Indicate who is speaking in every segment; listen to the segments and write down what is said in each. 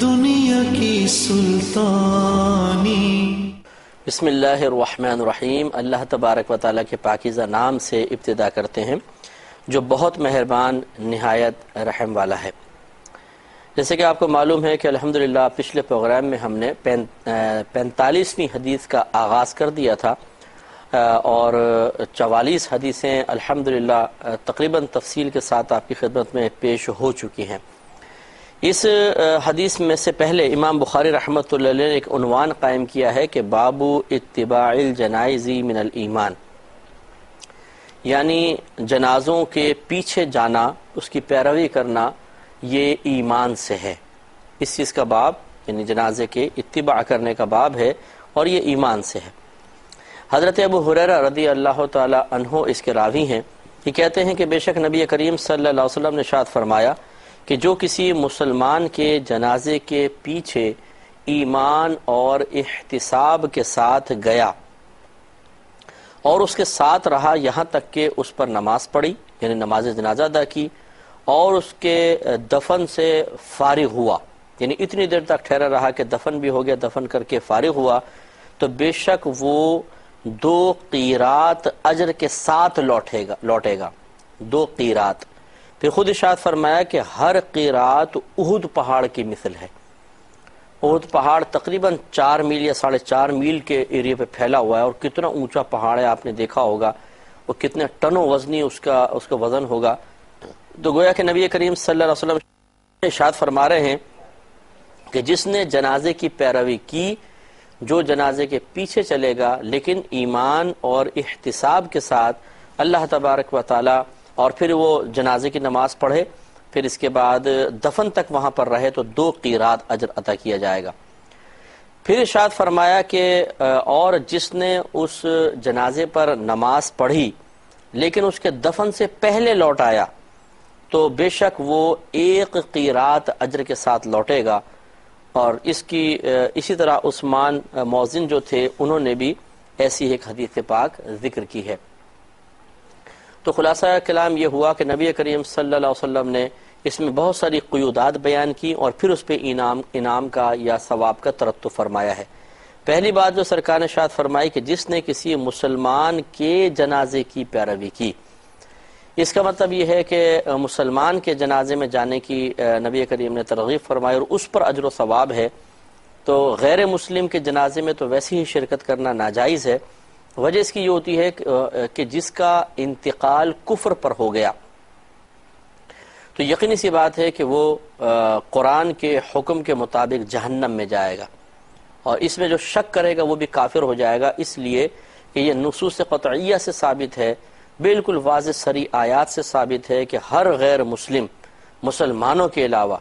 Speaker 1: دنیا کی سلطانی۔
Speaker 2: بسم اللہ الرحمن الرحیم۔ اللہ تبارک و تعالیٰ کے پاکیزہ نام سے ابتدا کرتے ہیں جو بہت مہربان نہایت رحم والا ہے۔ جیسے کہ آپ کو معلوم ہے کہ الحمدللہ پچھلے پروگرام میں ہم نے 45ویں حدیث کا آغاز کر دیا تھا اور 44 حدیثیں الحمدللہ تقریباً تفصیل کے ساتھ آپ کی خدمت میں پیش ہو چکی ہیں۔ اس حدیث میں سے پہلے امام بخاری رحمۃ اللہ علیہ نے ایک عنوان قائم کیا ہے کہ باب اتباع الجنائز من الایمان، یعنی جنازوں کے پیچھے جانا، اس کی پیروی کرنا یہ ایمان سے ہے۔ اس چیز کا باب یعنی جنازے کے اتباع کرنے کا باب ہے اور یہ ایمان سے ہے۔ حضرت ابو ہریرہ رضی اللہ تعالی عنہ اس کے راوی ہیں، یہ کہتے ہیں کہ بے شک نبی کریم صلی اللہ علیہ وسلم نے ارشاد فرمایا کہ جو کسی مسلمان کے جنازے کے پیچھے ایمان اور احتساب کے ساتھ گیا اور اس کے ساتھ رہا یہاں تک کہ اس پر نماز پڑھی یعنی نماز جنازہ ادا کی اور اس کے دفن سے فارغ ہوا، یعنی اتنی دیر تک ٹھہرا رہا کہ دفن بھی ہو گیا، دفن کر کے فارغ ہوا، تو بے شک وہ 2 قیرات اجر کے ساتھ لوٹے گا 2 قیرات۔ پھر خود ارشاد فرمایا کہ ہر قیرات احد پہاڑ کی مثل ہے۔ احد پہاڑ تقریباً 4 میل یا 4.5 میل کے ایریا پہ پھیلا ہوا ہے، اور کتنا اونچا پہاڑ ہے آپ نے دیکھا ہوگا، اور کتنے ٹنوں وزنی اس کا وزن ہوگا۔ تو گویا کہ نبی کریم صلی اللہ علیہ وسلم ارشاد فرما رہے ہیں کہ جس نے جنازے کی پیروی کی، جو جنازے کے پیچھے چلے گا لیکن ایمان اور احتساب کے ساتھ اللہ تبارک و تعالی، اور پھر وہ جنازے کی نماز پڑھے، پھر اس کے بعد دفن تک وہاں پر رہے، تو 2 قیرات اجر عطا کیا جائے گا۔ پھر ارشاد فرمایا کہ اور جس نے اس جنازے پر نماز پڑھی لیکن اس کے دفن سے پہلے لوٹ آیا تو بے شک وہ 1 قیرات اجر کے ساتھ لوٹے گا۔ اور اسی طرح عثمان مؤذن جو تھے انہوں نے بھی ایسی ایک حدیث پاک ذکر کی ہے۔ تو خلاصہ کلام یہ ہوا کہ نبی کریم صلی اللہ علیہ وسلم نے اس میں بہت ساری قیودات بیان کی اور پھر اس پہ انعام کا یا ثواب کا ترتب فرمایا ہے۔ پہلی بات جو سرکار نے ارشاد فرمائی کہ جس نے کسی مسلمان کے جنازے کی پیروی کی، اس کا مطلب یہ ہے کہ مسلمان کے جنازے میں جانے کی نبی کریم نے ترغیب فرمائی اور اس پر اجر و ثواب ہے۔ تو غیر مسلم کے جنازے میں تو ویسے ہی شرکت کرنا ناجائز ہے۔ وجہ اس کی یہ ہوتی ہے کہ جس کا انتقال کفر پر ہو گیا تو یقینی سی بات ہے کہ وہ قرآن کے حکم کے مطابق جہنم میں جائے گا، اور اس میں جو شک کرے گا وہ بھی کافر ہو جائے گا، اس لیے کہ یہ نصوص قطعیہ سے ثابت ہے، بالکل واضح صریح آیات سے ثابت ہے کہ ہر غیر مسلم مسلمانوں کے علاوہ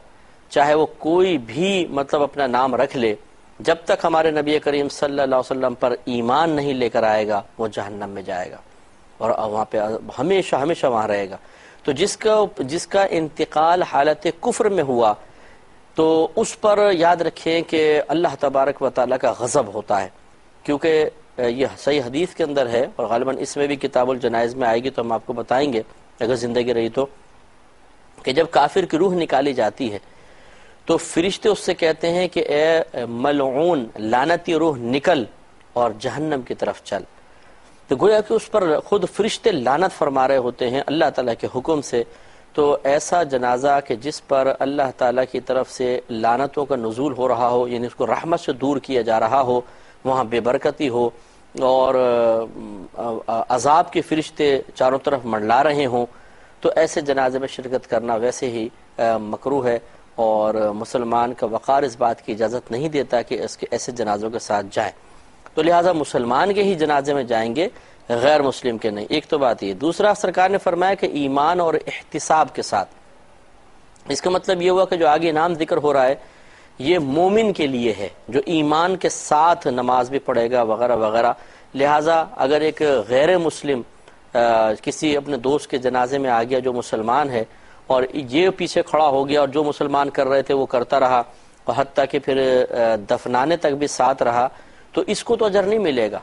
Speaker 2: چاہے وہ کوئی بھی اپنا نام رکھ لے، جب تک ہمارے نبی کریم صلی اللہ علیہ وسلم پر ایمان نہیں لے کر آئے گا وہ جہنم میں جائے گا اور وہاں پہ ہمیشہ ہمیشہ وہاں رہے گا۔ تو جس کا انتقال حالت کفر میں ہوا تو اس پر یاد رکھیں کہ اللہ تبارک و تعالیٰ کا غضب ہوتا ہے، کیونکہ یہ صحیح حدیث کے اندر ہے اور غالباً اس میں بھی کتاب الجنائز میں آئے گی تو ہم آپ کو بتائیں گے اگر زندگی رہی تو، کہ جب کافر کی روح نکالی جاتی ہے تو فرشتے اس سے کہتے ہیں کہ اے ملعون لعنتی روح نکل اور جہنم کی طرف چل۔ تو گویا کہ اس پر خود فرشتے لعنت فرما رہے ہوتے ہیں اللہ تعالیٰ کے حکم سے۔ تو ایسا جنازہ کہ جس پر اللہ تعالیٰ کی طرف سے لعنتوں کا نزول ہو رہا ہو، یعنی اس کو رحمت سے دور کیا جا رہا ہو، وہاں بے برکتی ہو اور عذاب کے فرشتے چاروں طرف منڈلا رہے ہوں، تو ایسے جنازے میں شرکت کرنا ویسے ہی مکروہ ہے، اور مسلمان کا وقار اس بات کی اجازت نہیں دیتا کہ اس کے ایسے جنازوں کے ساتھ جائیں۔ تو لہٰذا مسلمان کے ہی جنازے میں جائیں گے، غیر مسلم کے نہیں۔ ایک تو بات یہ، دوسرا سرکار نے فرمایا کہ ایمان اور احتساب کے ساتھ، اس کا مطلب یہ ہوا کہ جو آگے انعام ذکر ہو رہا ہے یہ مومن کے لیے ہے جو ایمان کے ساتھ نماز بھی پڑھے گا وغیرہ وغیرہ۔ لہٰذا اگر ایک غیر مسلم کسی اپنے دوست کے جنازے میں آ گیا جو مسلمان ہے اور یہ پیچھے کھڑا ہو گیا اور جو مسلمان کر رہے تھے وہ کرتا رہا اور حتیٰ کہ پھر دفنانے تک بھی ساتھ رہا، تو اس کو تو اجر نہیں ملے گا،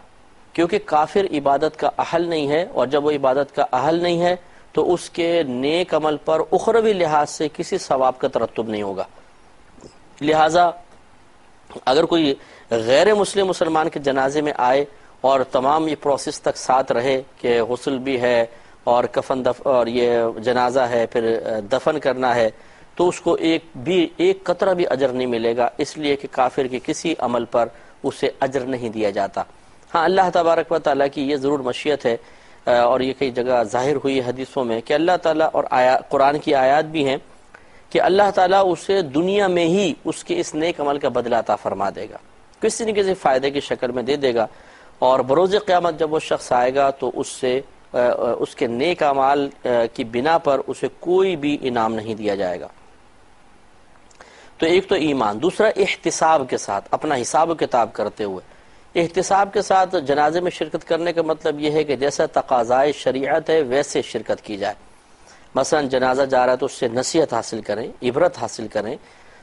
Speaker 2: کیونکہ کافر عبادت کا اہل نہیں ہے، اور جب وہ عبادت کا اہل نہیں ہے تو اس کے نیک عمل پر اخروی لحاظ سے کسی ثواب کا ترتب نہیں ہوگا۔ لہٰذا اگر کوئی غیر مسلم مسلمان کے جنازے میں آئے اور تمام یہ پروسیس تک ساتھ رہے کہ غسل بھی ہے اور کفن اور یہ جنازہ ہے، پھر دفن کرنا ہے، تو اس کو ایک قطرہ بھی اجر نہیں ملے گا، اس لیے کہ کافر کے کسی عمل پر اسے اجر نہیں دیا جاتا۔ ہاں اللہ تبارک و تعالیٰ کی یہ ضرور مشیت ہے، اور یہ کئی جگہ ظاہر ہوئی حدیثوں میں کہ اللہ تعالیٰ اور قرآن کی آیات بھی ہیں کہ اللہ تعالیٰ اسے دنیا میں ہی اس کے اس نیک عمل کا بدلہ عطا فرما دے گا، کسی نہ کسی فائدے کی شکل میں دے دے گا، اور بروز قیامت جب وہ شخص آئے گا تو اس کے نیک اعمال کی بنا پر اسے کوئی بھی انعام نہیں دیا جائے گا۔ تو ایک تو ایمان، دوسرا احتساب کے ساتھ، اپنا حساب و کتاب کرتے ہوئے۔ احتساب کے ساتھ جنازے میں شرکت کرنے کا مطلب یہ ہے کہ جیسا تقاضائے شریعت ہے ویسے شرکت کی جائے۔ مثلا جنازہ جا رہا ہے تو اس سے نصیحت حاصل کریں، عبرت حاصل کریں،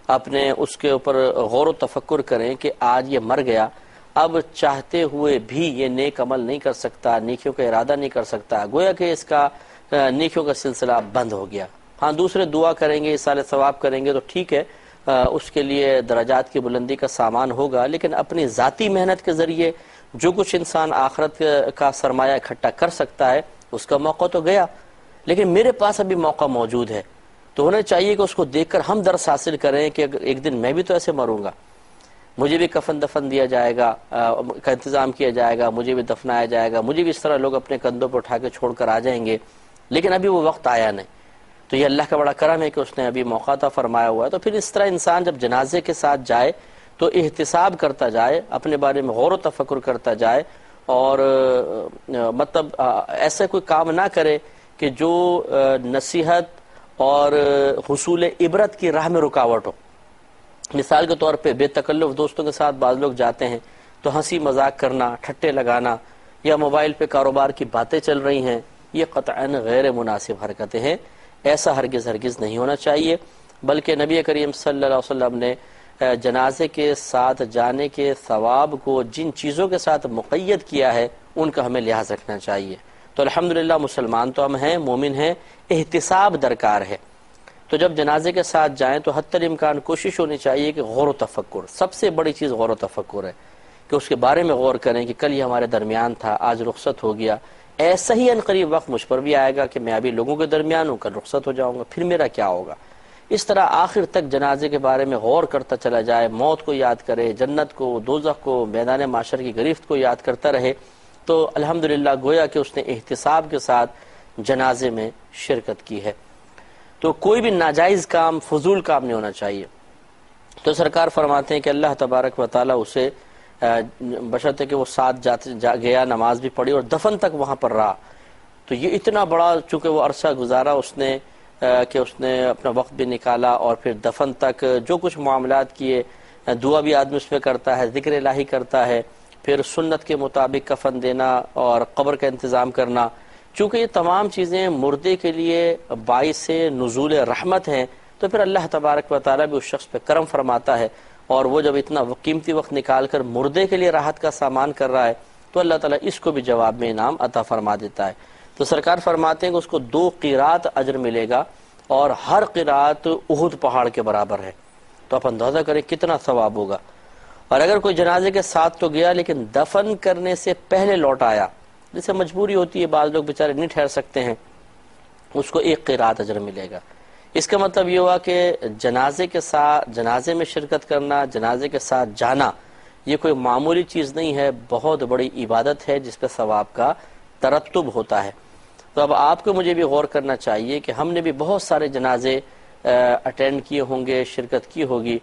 Speaker 2: اپنے اس کے اوپر غور و تفکر کریں کہ آج یہ مر گیا، اب چاہتے ہوئے بھی یہ نیک عمل نہیں کر سکتا، نیکیوں کا ارادہ نہیں کر سکتا، گویا کہ اس کا نیکیوں کا سلسلہ بند ہو گیا۔ ہاں دوسرے دعا کریں گے، ایصال ثواب کریں گے تو ٹھیک ہے، اس کے لیے درجات کی بلندی کا سامان ہوگا، لیکن اپنی ذاتی محنت کے ذریعے جو کچھ انسان آخرت کا سرمایہ اکٹھا کر سکتا ہے اس کا موقع تو گیا، لیکن میرے پاس ابھی موقع موجود ہے، تو ہونا چاہیے کہ اس کو دیکھ کر ہم درس حاصل کریں کہ ایک دن میں بھی تو ایسے مروں گا، مجھے بھی کفن دفن دیا جائے گا کا انتظام کیا جائے گا، مجھے بھی دفنایا جائے گا، مجھے بھی اس طرح لوگ اپنے کندھوں پر اٹھا کے چھوڑ کر آ جائیں گے، لیکن ابھی وہ وقت آیا نہیں۔ تو یہ اللہ کا بڑا کرم ہے کہ اس نے ابھی موقع عطا فرمایا ہوا ہے۔ تو پھر اس طرح انسان جب جنازے کے ساتھ جائے تو احتساب کرتا جائے، اپنے بارے میں غور و تفکر کرتا جائے، اور مطلب ایسا کوئی کام نہ کرے کہ جو نصیحت اور حصول عبرت کی راہ میں رکاوٹ ہو۔ مثال کے طور پہ بے تکلف دوستوں کے ساتھ بعض لوگ جاتے ہیں تو ہنسی مذاق کرنا، ٹھٹے لگانا، یا موبائل پہ کاروبار کی باتیں چل رہی ہیں، یہ قطعاً غیر مناسب حرکتیں ہیں، ایسا ہرگز نہیں ہونا چاہیے، بلکہ نبی کریم صلی اللہ علیہ وسلم نے جنازے کے ساتھ جانے کے ثواب کو جن چیزوں کے ساتھ مقید کیا ہے ان کا ہمیں لحاظ رکھنا چاہیے۔ تو الحمدللہ مسلمان تو ہم ہیں، مومن ہیں، احتساب درکار ہے۔ تو جب جنازے کے ساتھ جائیں تو حتی الامکان کوشش ہونی چاہیے کہ غور و تفکر، سب سے بڑی چیز غور و تفکر ہے، کہ اس کے بارے میں غور کریں کہ کل یہ ہمارے درمیان تھا، آج رخصت ہو گیا، ایسا ہی عنقریب وقت مجھ پر بھی آئے گا کہ میں ابھی لوگوں کے درمیان ہوں، کل رخصت ہو جاؤں گا، پھر میرا کیا ہوگا۔ اس طرح آخر تک جنازے کے بارے میں غور کرتا چلا جائے، موت کو یاد کرے، جنت کو، دوزخ کو، میدان معاشر کی گرفت کو یاد کرتا رہے، تو الحمدللہ گویا کہ اس نے احتساب کے ساتھ جنازے میں شرکت کی ہے۔ تو کوئی بھی ناجائز کام، فضول کام نہیں ہونا چاہیے۔ تو سرکار فرماتے ہیں کہ اللہ تبارک و تعالیٰ اسے بشرطے کہ وہ ساتھ گیا، نماز بھی پڑھی اور دفن تک وہاں پر رہا، تو یہ اتنا بڑا چونکہ وہ عرصہ گزارا اس نے کہ اس نے اپنا وقت بھی نکالا، اور پھر دفن تک جو کچھ معاملات کیے، دعا بھی آدمی اس میں کرتا ہے، ذکر الہی کرتا ہے، پھر سنت کے مطابق کفن دینا اور قبر کا انتظام کرنا، چونکہ یہ تمام چیزیں مردے کے لیے باعث نزول رحمت ہیں، تو پھر اللہ تبارک و تعالیٰ بھی اس شخص پہ کرم فرماتا ہے، اور وہ جب اتنا قیمتی وقت نکال کر مردے کے لیے راحت کا سامان کر رہا ہے تو اللہ تعالیٰ اس کو بھی جواب میں انعام عطا فرما دیتا ہے۔ تو سرکار فرماتے ہیں کہ اس کو 2 قیرات اجر ملے گا، اور ہر قیرات احد پہاڑ کے برابر ہے، تو آپ اندازہ کریں کتنا ثواب ہوگا۔ اور اگر کوئی جنازے کے ساتھ تو گیا لیکن دفن کرنے سے پہلے لوٹ آیا، جسے مجبوری ہوتی ہے، بعض لوگ بیچارے نہیں ٹھہر سکتے ہیں، اس کو 1 قیرات اجر ملے گا۔ اس کا مطلب یہ ہوا کہ جنازے میں شرکت کرنا، جنازے کے ساتھ جانا، یہ کوئی معمولی چیز نہیں ہے، بہت بڑی عبادت ہے جس پہ ثواب کا ترتب ہوتا ہے۔ تو اب آپ کو مجھے بھی غور کرنا چاہیے کہ ہم نے بھی بہت سارے جنازے اٹینڈ کیے ہوں گے، شرکت کی ہوگی،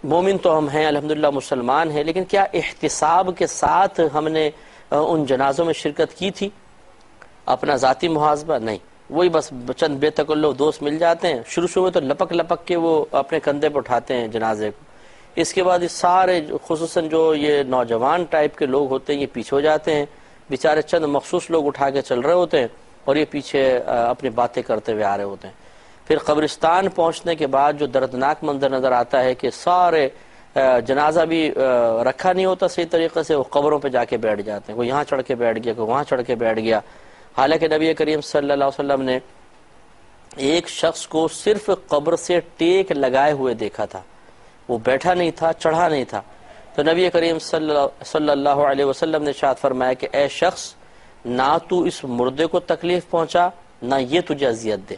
Speaker 2: مومن تو ہم ہیں، الحمدللہ مسلمان ہیں، لیکن کیا احتساب کے ساتھ ہم نے ان جنازوں میں شرکت کی تھی؟ اپنا ذاتی محاسبہ نہیں، وہی بس چند بے تکلف دوست مل جاتے ہیں، شروع میں تو لپک کے وہ اپنے کندھے پہ اٹھاتے ہیں جنازے کو، اس کے بعد یہ سارے خصوصاً جو یہ نوجوان ٹائپ کے لوگ ہوتے ہیں یہ پیچھے ہو جاتے ہیں، بیچارے چند مخصوص لوگ اٹھا کے چل رہے ہوتے ہیں اور یہ پیچھے اپنی باتیں کرتے ہوئے آ رہے ہوتے ہیں۔ پھر قبرستان پہنچنے کے بعد جو دردناک منظر نظر آتا ہے کہ سارے جنازہ بھی رکھا نہیں ہوتا صحیح طریقے سے، وہ قبروں پہ جا کے بیٹھ جاتے ہیں، کوئی یہاں چڑھ کے بیٹھ گیا، کوئی وہاں چڑھ کے بیٹھ گیا، حالانکہ نبی کریم صلی اللہ علیہ وسلم نے ایک شخص کو صرف قبر سے ٹیک لگائے ہوئے دیکھا تھا، وہ بیٹھا نہیں تھا، چڑھا نہیں تھا۔ تو نبی کریم صلی اللہ علیہ وسلم نے ارشاد فرمایا کہ اے شخص، نہ تو اس مردے کو تکلیف پہنچا، نہ یہ تجھے اذیت دے۔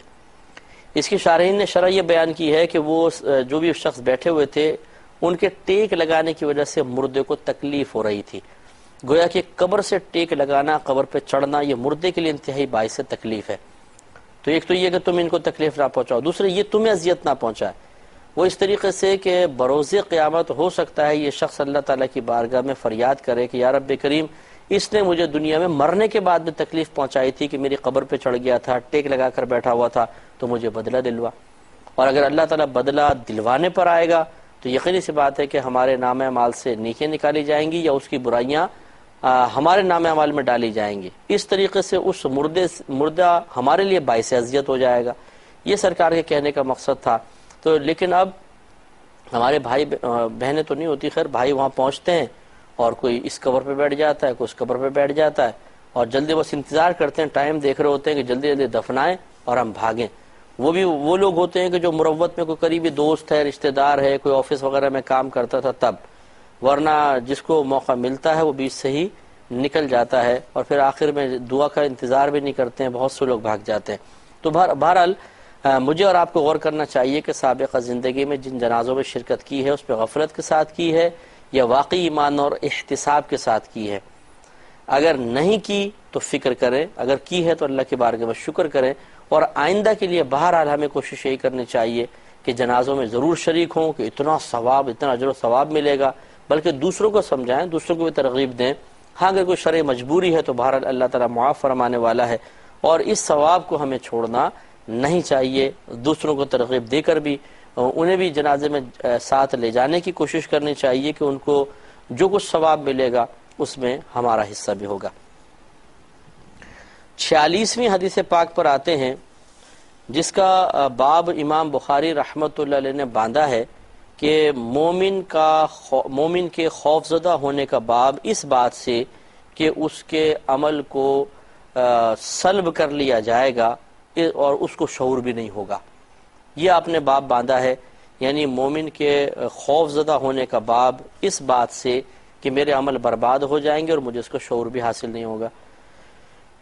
Speaker 2: اس کی شارحین نے شرح یہ بیان کی ہے کہ وہ جو بھی شخص بیٹھے ہوئے تھے ان کے ٹیک لگانے کی وجہ سے مردے کو تکلیف ہو رہی تھی۔ گویا کہ قبر سے ٹیک لگانا، قبر پہ چڑھنا، یہ مردے کے لیے انتہائی باعث تکلیف ہے۔ تو ایک تو یہ کہ تم ان کو تکلیف نہ پہنچاؤ، دوسرے یہ تمہیں اذیت نہ پہنچائے، وہ اس طریقے سے کہ بروز قیامت ہو سکتا ہے یہ شخص اللہ تعالیٰ کی بارگاہ میں فریاد کرے کہ یا رب کریم، اس نے مجھے دنیا میں مرنے کے بعد میں تکلیف پہنچائی تھی کہ میری قبر پہ چڑھ گیا تھا، ٹیک لگا کر بیٹھا ہوا تھا، تو مجھے بدلہ دلوا۔ اور اگر اللہ تعالیٰ بدلہ دلوانے پر آئے گا تو یقینی سی بات ہے کہ ہمارے نام اعمال سے نیکیاں نکالی جائیں گی یا اس کی برائیاں ہمارے نام اعمال میں ڈالی جائیں گی۔ اس طریقے سے اس مردہ ہمارے لیے باعث اذیت ہو جائے گا۔ یہ سرکار کے کہنے کا مقصد تھا۔ تو لیکن اب ہمارے بھائی بہنیں تو نہیں ہوتی، خیر بھائی وہاں پہنچتے ہیں اور کوئی اس قبر پہ بیٹھ جاتا ہے، کوئی اس قبر پہ بیٹھ جاتا ہے، اور جلدی بس انتظار کرتے ہیں، ٹائم دیکھ رہے ہوتے ہیں کہ جلدی جلدی دفنائیں اور ہم بھاگیں۔ وہ بھی وہ لوگ ہوتے ہیں کہ جو مروت میں کوئی قریبی دوست ہے، رشتہ دار ہے، کوئی آفس وغیرہ میں کام کرتا تھا تب، ورنہ جس کو موقع ملتا ہے وہ بیچ سے ہی نکل جاتا ہے، اور پھر آخر میں دعا کا انتظار بھی نہیں کرتے ہیں، بہت سے لوگ بھاگ جاتے ہیں۔ تو بہرحال مجھے اور آپ کو غور کرنا چاہیے کہ سابقہ زندگی میں جن جنازوں میں شرکت کی ہے اس پہ غفلت کے ساتھ کی ہے یا واقعی ایمان اور احتساب کے ساتھ کی ہے۔ اگر نہیں کی تو فکر کریں، اگر کی ہے تو اللہ کی بارگاہ میں شکر کریں، اور آئندہ کے لیے بہرحال ہمیں کوشش یہی کرنی چاہیے کہ جنازوں میں ضرور شریک ہوں کہ اتنا ثواب، اتنا اجر و ثواب ملے گا، بلکہ دوسروں کو سمجھائیں، دوسروں کو بھی ترغیب دیں۔ ہاں اگر کوئی شرعی مجبوری ہے تو بہرحال اللہ تعالیٰ معاف فرمانے والا ہے، اور اس ثواب کو ہمیں چھوڑنا نہیں چاہیے۔ دوسروں کو ترغیب دے کر بھی انہیں بھی جنازے میں ساتھ لے جانے کی کوشش کرنی چاہیے کہ ان کو جو کچھ ثواب ملے گا اس میں ہمارا حصہ بھی ہوگا۔ 46ویں حدیث پاک پر آتے ہیں، جس کا باب امام بخاری رحمۃ اللہ علیہ نے باندھا ہے کہ مومن کے خوف زدہ ہونے کا باب اس بات سے کہ اس کے عمل کو سلب کر لیا جائے گا اور اس کو شعور بھی نہیں ہوگا۔ یہ آپ نے باب باندھا ہے، یعنی مومن کے خوف زدہ ہونے کا باب اس بات سے کہ میرے عمل برباد ہو جائیں گے اور مجھے اس کو شعور بھی حاصل نہیں ہوگا۔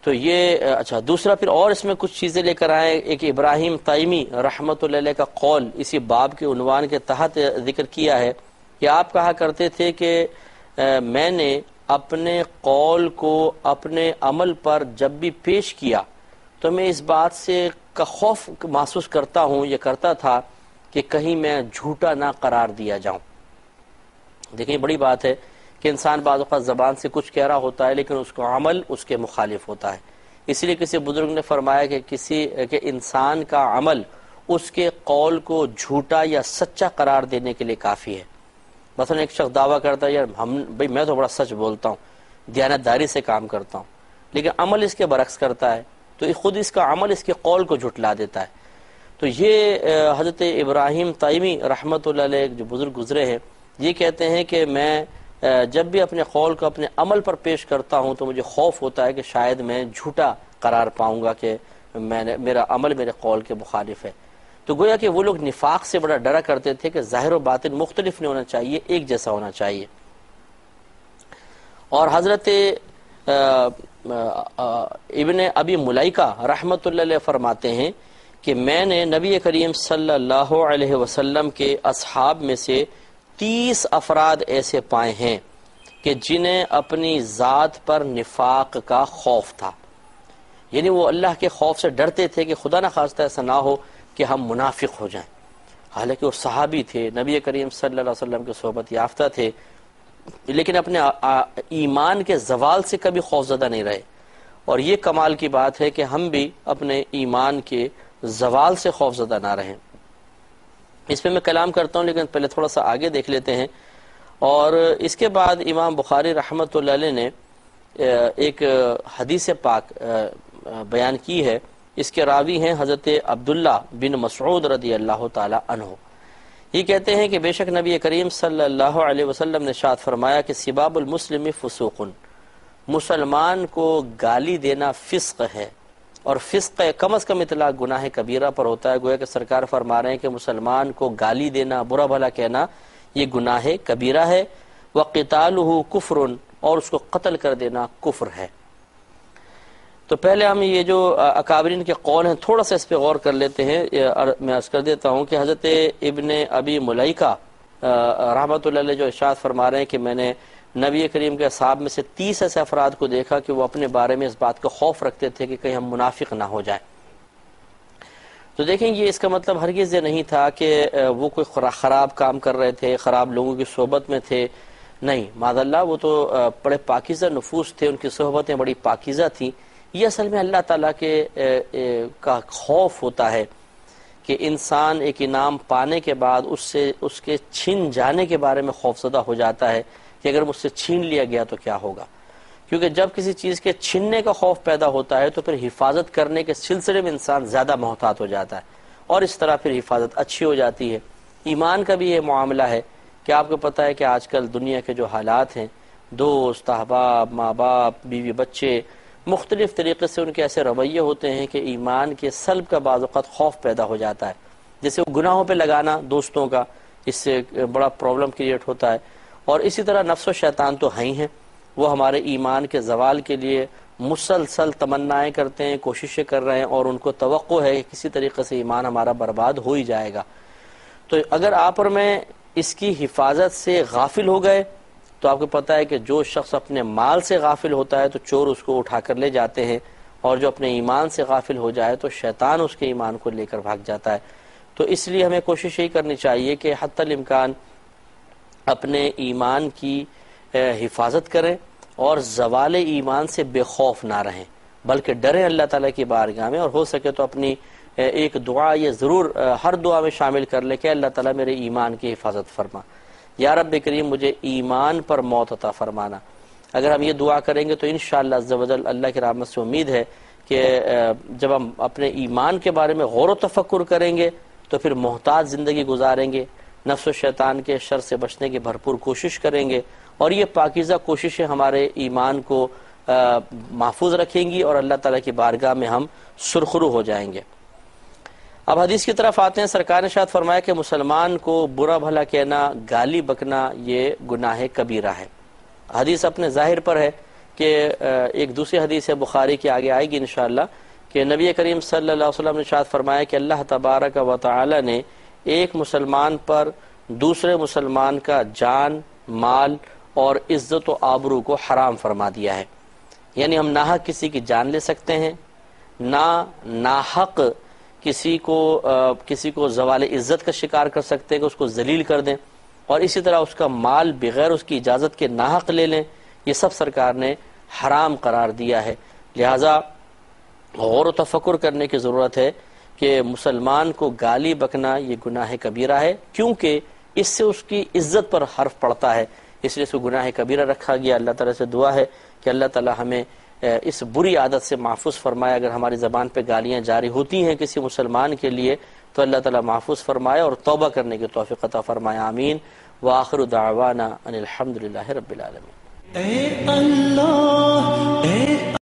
Speaker 2: تو یہ اچھا، دوسرا پھر اور اس میں کچھ چیزیں لے کر آئے۔ ایک ابراہیم تیمی رحمۃ اللہ علیہ کا قول اسی باب کے عنوان کے تحت ذکر کیا ہے کہ آپ کہا کرتے تھے کہ میں نے اپنے قول کو اپنے عمل پر جب بھی پیش کیا تو میں اس بات سے کا خوف محسوس کرتا ہوں، یہ کرتا تھا کہ کہیں میں جھوٹا نہ قرار دیا جاؤں۔ دیکھیں بڑی بات ہے کہ انسان بعض اوقات زبان سے کچھ کہہ رہا ہوتا ہے لیکن اس کا عمل اس کے مخالف ہوتا ہے۔ اس لیے کسی بزرگ نے فرمایا کہ انسان کا عمل اس کے قول کو جھوٹا یا سچا قرار دینے کے لیے کافی ہے۔ مثلا ایک شخص دعویٰ کرتا ہے، یار بھئی میں تو بڑا سچ بولتا ہوں، دیانتداری سے کام کرتا ہوں، لیکن عمل اس کے برعکس کرتا ہے، تو خود اس کا عمل اس کے قول کو جھٹلا دیتا ہے۔ تو یہ حضرت ابراہیم تیمی رحمۃ اللہ علیہ جو بزرگ گزرے ہیں، یہ کہتے ہیں کہ میں جب بھی اپنے قول کو اپنے عمل پر پیش کرتا ہوں تو مجھے خوف ہوتا ہے کہ شاید میں جھوٹا قرار پاؤں گا کہ میرا عمل میرے قول کے مخالف ہے۔ تو گویا کہ وہ لوگ نفاق سے بڑا ڈرا کرتے تھے کہ ظاہر و باطن مختلف نہیں ہونا چاہیے، ایک جیسا ہونا چاہیے۔ اور حضرت ابن ابی ملیکہ رحمۃ اللہ علیہ فرماتے ہیں کہ میں نے نبی کریم صلی اللہ علیہ وسلم کے اصحاب میں سے 30 افراد ایسے پائے ہیں کہ جنہیں اپنی ذات پر نفاق کا خوف تھا، یعنی وہ اللہ کے خوف سے ڈرتے تھے کہ خدا نہ خواستہ ایسا نہ ہو کہ ہم منافق ہو جائیں۔ حالانکہ وہ صحابی تھے، نبی کریم صلی اللہ علیہ وسلم کے صحبت یافتہ تھے، لیکن اپنے ایمان کے زوال سے کبھی خوفزدہ نہیں رہے۔ اور یہ کمال کی بات ہے کہ ہم بھی اپنے ایمان کے زوال سے خوفزدہ نہ رہیں۔ اس پہ میں کلام کرتا ہوں لیکن پہلے تھوڑا سا آگے دیکھ لیتے ہیں۔ اور اس کے بعد امام بخاری رحمۃ اللہ علیہ نے ایک حدیث پاک بیان کی ہے، اس کے راوی ہیں حضرت عبداللہ بن مسعود رضی اللہ تعالی عنہ۔ یہ کہتے ہیں کہ بے شک نبی کریم صلی اللہ علیہ وسلم نے ارشاد فرمایا کہ سباب المسلم فسوق، مسلمان کو گالی دینا فسق ہے، اور فسق کم از کم اطلاق گناہ کبیرہ پر ہوتا ہے۔ گویا کہ سرکار فرما رہے ہیں کہ مسلمان کو گالی دینا، برا بھلا کہنا، یہ گناہ کبیرہ ہے، وَقِتَالُهُ كُفْرٌ، اور اس کو قتل کر دینا کفر ہے۔ تو پہلے ہم یہ جو اکابرین کے قول ہیں تھوڑا سا اس پہ غور کر لیتے ہیں۔ میں عرض کر دیتا ہوں کہ حضرت ابن ابی ملیکہ رحمۃ اللہ علیہ جو ارشاد فرما رہے ہیں کہ میں نے نبی کریم کے اصحاب میں سے 30 ایسے افراد کو دیکھا کہ وہ اپنے بارے میں اس بات کا خوف رکھتے تھے کہ کہیں ہم منافق نہ ہو جائیں۔ تو دیکھیں یہ اس کا مطلب ہرگز یہ نہیں تھا کہ وہ کوئی خراب کام کر رہے تھے، خراب لوگوں کی صحبت میں تھے، نہیں، معاذ اللہ وہ تو بڑے پاکیزہ نفوس تھے، ان کی صحبتیں بڑی پاکیزہ تھیں۔ یہ اصل میں اللہ تعالیٰ کے کا خوف ہوتا ہے کہ انسان ایک انعام پانے کے بعد اس کے چھن جانے کے بارے میں خوفزدہ ہو جاتا ہے کہ اگر مجھ سے چھین لیا گیا تو کیا ہوگا، کیونکہ جب کسی چیز کے چھننے کا خوف پیدا ہوتا ہے تو پھر حفاظت کرنے کے سلسلے میں انسان زیادہ محتاط ہو جاتا ہے، اور اس طرح پھر حفاظت اچھی ہو جاتی ہے۔ ایمان کا بھی یہ معاملہ ہے کہ آپ کو پتہ ہے کہ آج کل دنیا کے جو حالات ہیں، دوست، احباب، ماں باپ، بیوی بچے، مختلف طریقے سے ان کے ایسے رویے ہوتے ہیں کہ ایمان کے سلب کا بعض اوقات خوف پیدا ہو جاتا ہے، جیسے گناہوں پہ لگانا دوستوں کا، اس سے بڑا پرابلم کریٹ ہوتا ہے۔ اور اسی طرح نفس و شیطان تو ہیں ہی ہیں، وہ ہمارے ایمان کے زوال کے لیے مسلسل تمنائیں کرتے ہیں، کوششیں کر رہے ہیں، اور ان کو توقع ہے کہ کسی طریقے سے ایمان ہمارا برباد ہو ہی جائے گا۔ تو اگر آپ اور میں اس کی حفاظت سے غافل ہو گئے تو آپ کو پتہ ہے کہ جو شخص اپنے مال سے غافل ہوتا ہے تو چور اس کو اٹھا کر لے جاتے ہیں، اور جو اپنے ایمان سے غافل ہو جائے تو شیطان اس کے ایمان کو لے کر بھاگ جاتا ہے۔ تو اس لیے ہمیں کوشش یہی کرنی چاہیے کہ حتی الامکان اپنے ایمان کی حفاظت کریں اور زوال ایمان سے بے خوف نہ رہیں، بلکہ ڈریں اللہ تعالیٰ کی بارگاہ میں، اور ہو سکے تو اپنی ایک دعا یہ ضرور ہر دعا میں شامل کر لے کہ اللہ تعالیٰ میرے ایمان کی حفاظت فرما، یا رب کریم مجھے ایمان پر موت عطا فرمانا۔ اگر ہم یہ دعا کریں گے تو انشاءاللہ عز و جل اللہ کی رحمت سے امید ہے کہ جب ہم اپنے ایمان کے بارے میں غور و تفکر کریں گے تو پھر محتاط زندگی گزاریں گے، نفس و شیطان کے شر سے بچنے کی بھرپور کوشش کریں گے، اور یہ پاکیزہ کوششیں ہمارے ایمان کو محفوظ رکھیں گی، اور اللہ تعالیٰ کی بارگاہ میں ہم سرخرو ہو جائیں گے۔ اب حدیث کی طرف آتے ہیں۔ سرکار نے ارشاد فرمایا کہ مسلمان کو برا بھلا کہنا، گالی بکنا یہ گناہ کبیرہ ہے۔ حدیث اپنے ظاہر پر ہے کہ ایک دوسری حدیث ہے بخاری کی آگے آئے گی انشاءاللہ، کہ نبی کریم صلی اللہ علیہ وسلم نے ارشاد فرمایا کہ اللہ تبارک و تعالی نے ایک مسلمان پر دوسرے مسلمان کا جان، مال اور عزت و آبرو کو حرام فرما دیا ہے، یعنی ہم ناحق کسی کی جان لے سکتے ہیں، نہ ناحق کسی کو زوال عزت کا شکار کر سکتے ہیں کہ اس کو ذلیل کر دیں، اور اسی طرح اس کا مال بغیر اس کی اجازت کے ناحق لے لیں، یہ سب سرکار نے حرام قرار دیا ہے۔ لہٰذا غور و تفکر کرنے کی ضرورت ہے کہ مسلمان کو گالی بکنا یہ گناہ کبیرہ ہے، کیونکہ اس سے اس کی عزت پر حرف پڑتا ہے، اس لیے اس کو گناہ کبیرہ رکھا گیا۔ اللہ تعالیٰ سے دعا ہے کہ اللہ تعالیٰ ہمیں اس بری عادت سے محفوظ فرمائے۔ اگر ہماری زبان پہ گالیاں جاری ہوتی ہیں کسی مسلمان کے لیے تو اللہ تعالیٰ محفوظ فرمائے اور توبہ کرنے کی توفیق عطا فرمائے، آمین۔ وآخر دعوانا ان الحمدللہ رب العالمین۔